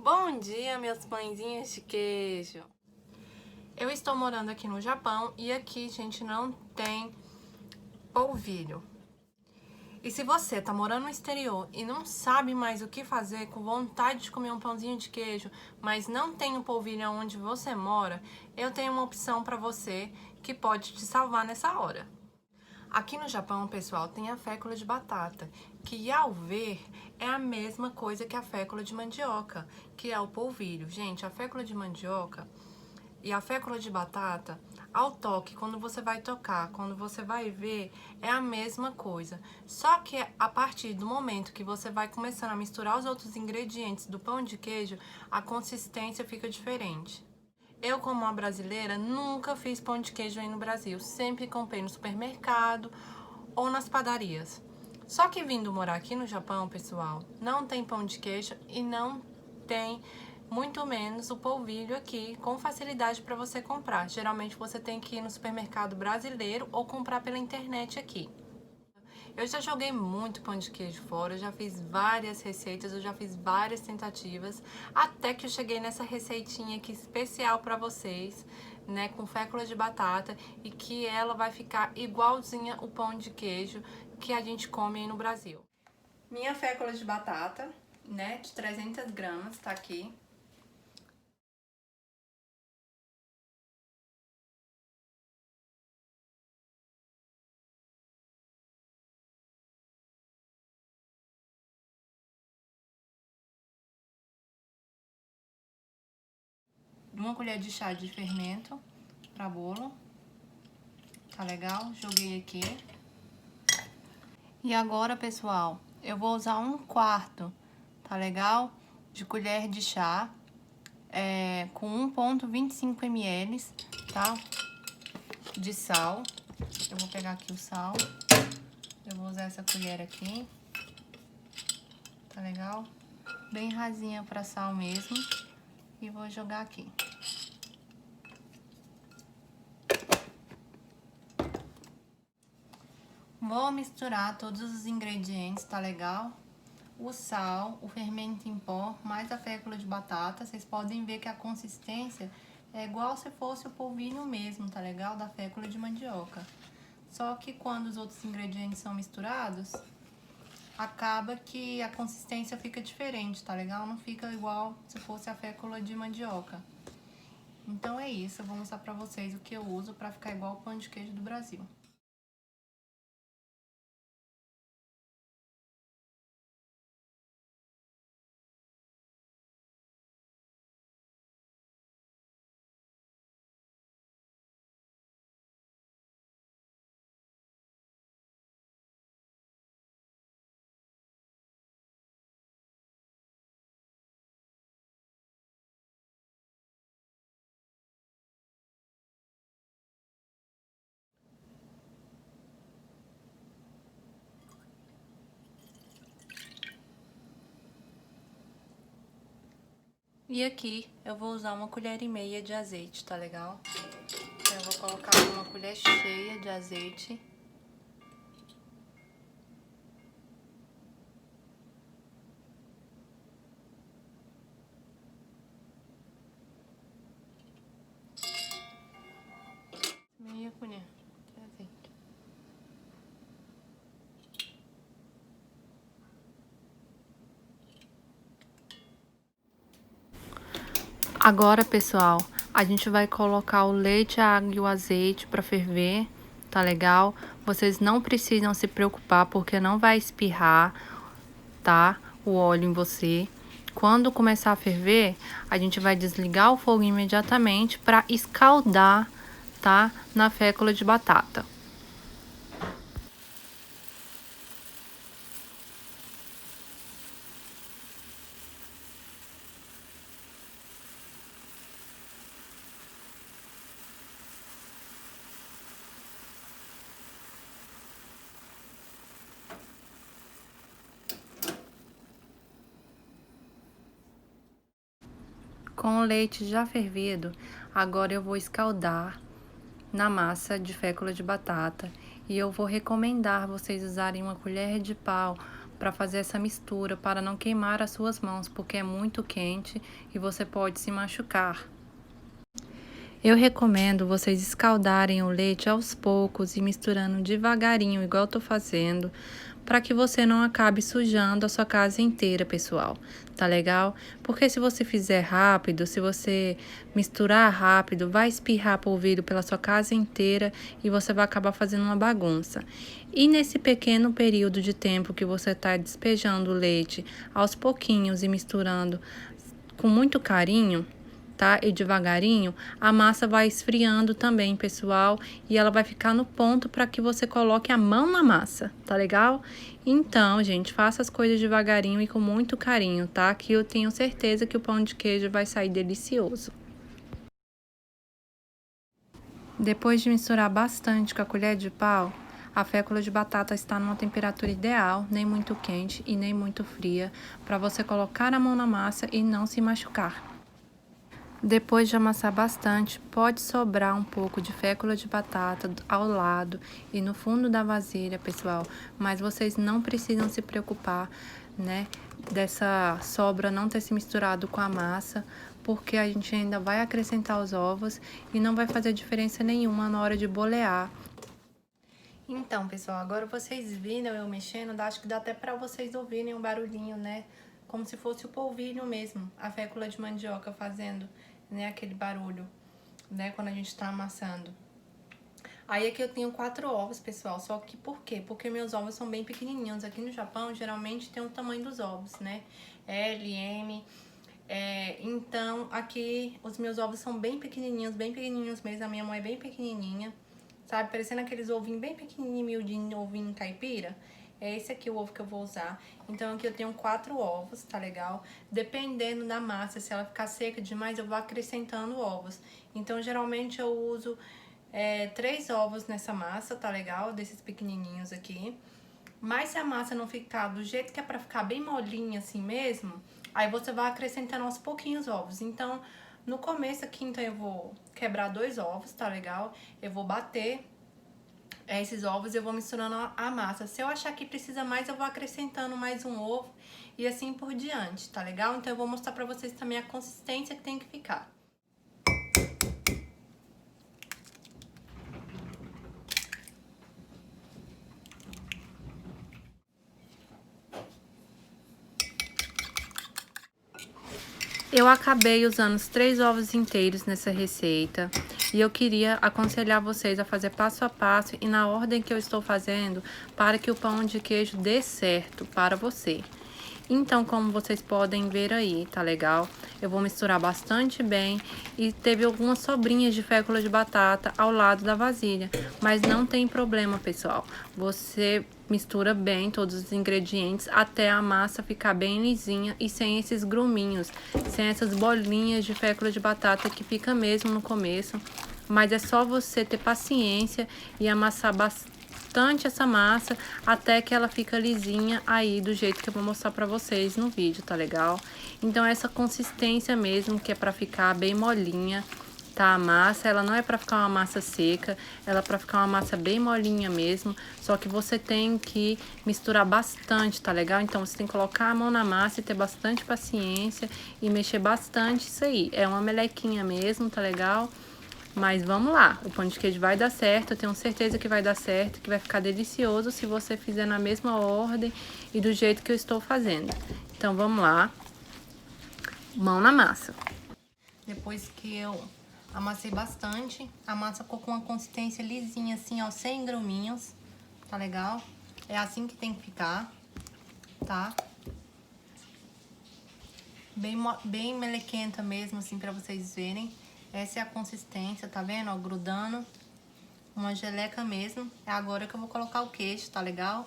Bom dia, meus pãezinhos de queijo! Eu estou morando aqui no Japão e aqui, gente, não tem polvilho. E se você tá morando no exterior e não sabe mais o que fazer, com vontade de comer um pãozinho de queijo, mas não tem o polvilho onde você mora, eu tenho uma opção para você que pode te salvar nessa hora. Aqui no Japão, pessoal, tem a fécula de batata, que ao ver é a mesma coisa que a fécula de mandioca, que é o polvilho. Gente, a fécula de mandioca e a fécula de batata, ao toque, quando você vai tocar, quando você vai ver, é a mesma coisa. Só que a partir do momento que você vai começando a misturar os outros ingredientes do pão de queijo, a consistência fica diferente. Eu, como uma brasileira, nunca fiz pão de queijo aí no Brasil. Sempre comprei no supermercado ou nas padarias. Só que vindo morar aqui no Japão, pessoal, não tem pão de queijo e não tem muito menos o polvilho aqui com facilidade para você comprar. Geralmente você tem que ir no supermercado brasileiro ou comprar pela internet aqui. Eu já joguei muito pão de queijo fora, eu já fiz várias receitas, eu já fiz várias tentativas, até que eu cheguei nessa receitinha aqui especial para vocês, né, com fécula de batata, e que ela vai ficar igualzinha o pão de queijo que a gente come aí no Brasil. Minha fécula de batata, né, de 300 gramas, tá aqui. Uma colher de chá de fermento para bolo, tá legal? Joguei aqui. E agora, pessoal, eu vou usar 1/4, tá legal? De colher de chá, com 1,25 ml, tá? De sal. Eu vou pegar aqui o sal. Eu vou usar essa colher aqui, tá legal? Bem rasinha pra sal mesmo. E vou jogar aqui. Vou misturar todos os ingredientes, tá legal? O sal, o fermento em pó, mais a fécula de batata. Vocês podem ver que a consistência é igual se fosse o polvilho mesmo, tá legal? Da fécula de mandioca. Só que quando os outros ingredientes são misturados, acaba que a consistência fica diferente, tá legal? Não fica igual se fosse a fécula de mandioca. Então é isso, eu vou mostrar pra vocês o que eu uso pra ficar igual o pão de queijo do Brasil. E aqui eu vou usar 1,5 colher de azeite, tá legal? Então, eu vou colocar uma colher cheia de azeite. Meia colher de azeite. Agora, pessoal, a gente vai colocar o leite, a água e o azeite para ferver, tá legal? Vocês não precisam se preocupar porque não vai espirrar, tá? O óleo em você. Quando começar a ferver, a gente vai desligar o fogo imediatamente para escaldar, tá? Na fécula de batata. Com o leite já fervido, agora eu vou escaldar na massa de fécula de batata e eu vou recomendar vocês usarem uma colher de pau para fazer essa mistura, para não queimar as suas mãos, porque é muito quente e você pode se machucar. Eu recomendo vocês escaldarem o leite aos poucos e misturando devagarinho, igual eu tô fazendo, para que você não acabe sujando a sua casa inteira, pessoal. Tá legal? Porque se você fizer rápido, se você misturar rápido, vai espirrar polvilho pela sua casa inteira e você vai acabar fazendo uma bagunça. E nesse pequeno período de tempo que você tá despejando o leite aos pouquinhos e misturando com muito carinho, tá? E devagarinho, a massa vai esfriando também, pessoal, e ela vai ficar no ponto para que você coloque a mão na massa, tá legal? Então, gente, faça as coisas devagarinho e com muito carinho, tá? Que eu tenho certeza que o pão de queijo vai sair delicioso. Depois de misturar bastante com a colher de pau, a fécula de batata está numa temperatura ideal, nem muito quente e nem muito fria, para você colocar a mão na massa e não se machucar. Depois de amassar bastante, pode sobrar um pouco de fécula de batata ao lado e no fundo da vasilha, pessoal. Mas vocês não precisam se preocupar, né, dessa sobra não ter se misturado com a massa, porque a gente ainda vai acrescentar os ovos e não vai fazer diferença nenhuma na hora de bolear. Então, pessoal, agora vocês viram eu mexendo, acho que dá até pra vocês ouvirem um barulhinho, né? Como se fosse o polvilho mesmo, a fécula de mandioca fazendo, né, aquele barulho, né, quando a gente tá amassando. Aí aqui eu tenho 4 ovos, pessoal, só que por quê? Porque meus ovos são bem pequenininhos. Aqui no Japão, geralmente tem o tamanho dos ovos, né? L, M. Então, aqui os meus ovos são bem pequenininhos mesmo. A minha mãe é bem pequenininha, sabe? Parecendo aqueles ovinhos bem pequenininhos, miudinho, ovinho caipira. É esse aqui o ovo que eu vou usar. Então, aqui eu tenho 4 ovos, tá legal? Dependendo da massa, se ela ficar seca demais, eu vou acrescentando ovos. Então, geralmente eu uso 3 ovos nessa massa, tá legal? Desses pequenininhos aqui. Mas se a massa não ficar do jeito que é pra ficar bem molinha assim mesmo, aí você vai acrescentando aos pouquinhos ovos. Então, no começo aqui, então, eu vou quebrar 2 ovos, tá legal? Eu vou bater esses ovos, eu vou misturando a massa. Se eu achar que precisa mais, eu vou acrescentando mais um ovo e assim por diante, tá legal? Então eu vou mostrar pra vocês também a consistência que tem que ficar. Eu acabei usando os 3 ovos inteiros nessa receita e eu queria aconselhar vocês a fazer passo a passo e na ordem que eu estou fazendo para que o pão de queijo dê certo para você. Então, como vocês podem ver aí, tá legal? Eu vou misturar bastante bem e teve algumas sobrinhas de fécula de batata ao lado da vasilha, mas não tem problema, pessoal. Você mistura bem todos os ingredientes até a massa ficar bem lisinha e sem esses gruminhos, sem essas bolinhas de fécula de batata que fica mesmo no começo. Mas é só você ter paciência e amassar bastante essa massa até que ela fica lisinha aí do jeito que eu vou mostrar pra vocês no vídeo, tá legal? Então essa consistência mesmo que é pra ficar bem molinha, tá? A massa, ela não é pra ficar uma massa seca, ela é pra ficar uma massa bem molinha mesmo, só que você tem que misturar bastante, tá legal? Então você tem que colocar a mão na massa e ter bastante paciência e mexer bastante isso aí. É uma melequinha mesmo, tá legal? Mas vamos lá, o pão de queijo vai dar certo, eu tenho certeza que vai dar certo, que vai ficar delicioso se você fizer na mesma ordem e do jeito que eu estou fazendo. Então vamos lá, mão na massa. Depois que eu amassei bastante, a massa ficou com uma consistência lisinha assim, ó, sem gruminhos, tá legal? É assim que tem que ficar, tá? Bem melequenta mesmo, assim, pra vocês verem. Essa é a consistência, tá vendo? Ó, grudando. Uma geleca mesmo. É agora que eu vou colocar o queijo, tá legal?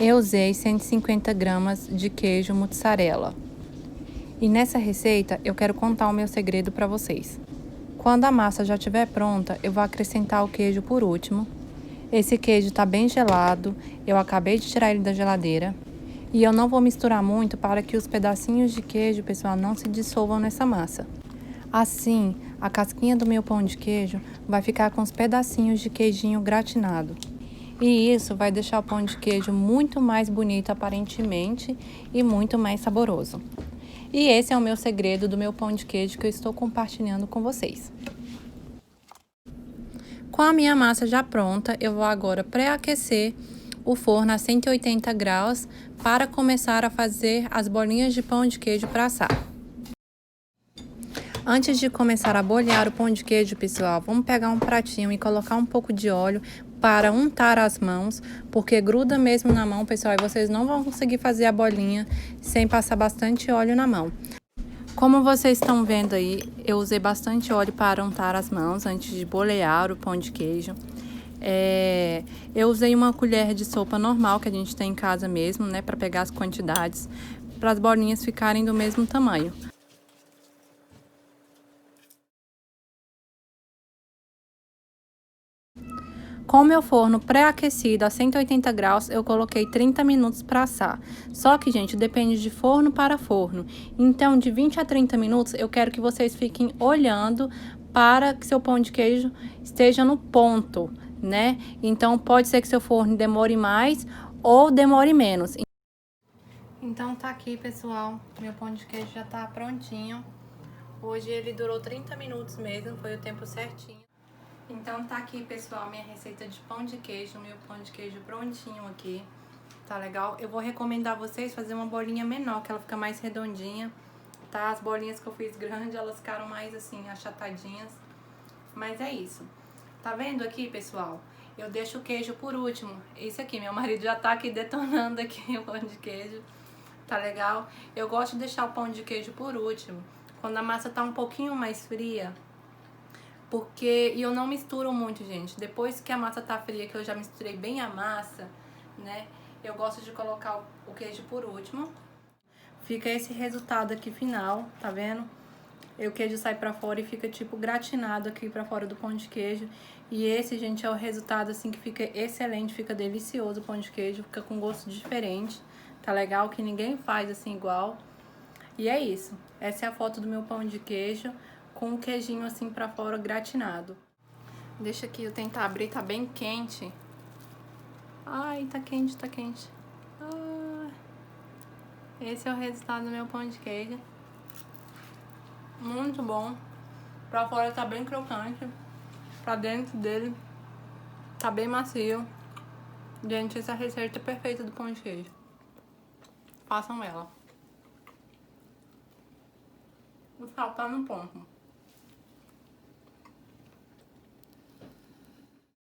Eu usei 150 gramas de queijo mussarela. E nessa receita, eu quero contar o meu segredo pra vocês. Quando a massa já estiver pronta, eu vou acrescentar o queijo por último. Esse queijo tá bem gelado. Eu acabei de tirar ele da geladeira. E eu não vou misturar muito para que os pedacinhos de queijo, pessoal, não se dissolvam nessa massa. Assim, a casquinha do meu pão de queijo vai ficar com os pedacinhos de queijinho gratinado. E isso vai deixar o pão de queijo muito mais bonito aparentemente e muito mais saboroso. E esse é o meu segredo do meu pão de queijo que eu estou compartilhando com vocês. Com a minha massa já pronta, eu vou agora pré-aquecer o forno a 180 graus para começar a fazer as bolinhas de pão de queijo para assar. Antes de começar a bolhar o pão de queijo, pessoal, vamos pegar um pratinho e colocar um pouco de óleo para untar as mãos, porque gruda mesmo na mão, pessoal, e vocês não vão conseguir fazer a bolinha sem passar bastante óleo na mão. Como vocês estão vendo aí, eu usei bastante óleo para untar as mãos antes de bolear o pão de queijo. Eu usei uma colher de sopa normal que a gente tem em casa mesmo, né, para pegar as quantidades, para as bolinhas ficarem do mesmo tamanho. Com o meu forno pré-aquecido a 180 graus, eu coloquei 30 minutos para assar. Só que, gente, depende de forno para forno. Então, de 20 a 30 minutos, eu quero que vocês fiquem olhando para que seu pão de queijo esteja no ponto, né? Então, pode ser que seu forno demore mais ou demore menos. Então, tá aqui, pessoal. Meu pão de queijo já tá prontinho. Hoje ele durou 30 minutos mesmo, foi o tempo certinho. Então tá aqui, pessoal, minha receita de pão de queijo, meu pão de queijo prontinho aqui, tá legal? Eu vou recomendar a vocês fazer uma bolinha menor, que ela fica mais redondinha, tá? As bolinhas que eu fiz grande, elas ficaram mais assim, achatadinhas, mas é isso. Tá vendo aqui, pessoal? Eu deixo o queijo por último, esse aqui, meu marido já tá aqui detonando aqui o pão de queijo, tá legal? Eu gosto de deixar o pão de queijo por último, quando a massa tá um pouquinho mais fria, e eu não misturo muito, gente. Depois que a massa tá fria, que eu já misturei bem a massa, né? Eu gosto de colocar o queijo por último. Fica esse resultado aqui final, tá vendo? E o queijo sai pra fora e fica tipo gratinado aqui pra fora do pão de queijo. E esse, gente, é o resultado assim que fica excelente, fica delicioso o pão de queijo, fica com gosto diferente. Tá legal? Que ninguém faz assim igual. E é isso. Essa é a foto do meu pão de queijo com o queijinho assim pra fora gratinado. Deixa aqui eu tentar abrir, tá bem quente. Ai, tá quente, tá quente. Ah, esse é o resultado do meu pão de queijo. Muito bom. Pra fora tá bem crocante. Pra dentro dele tá bem macio. Gente, essa receita é perfeita do pão de queijo. Façam ela. O sal tá no ponto.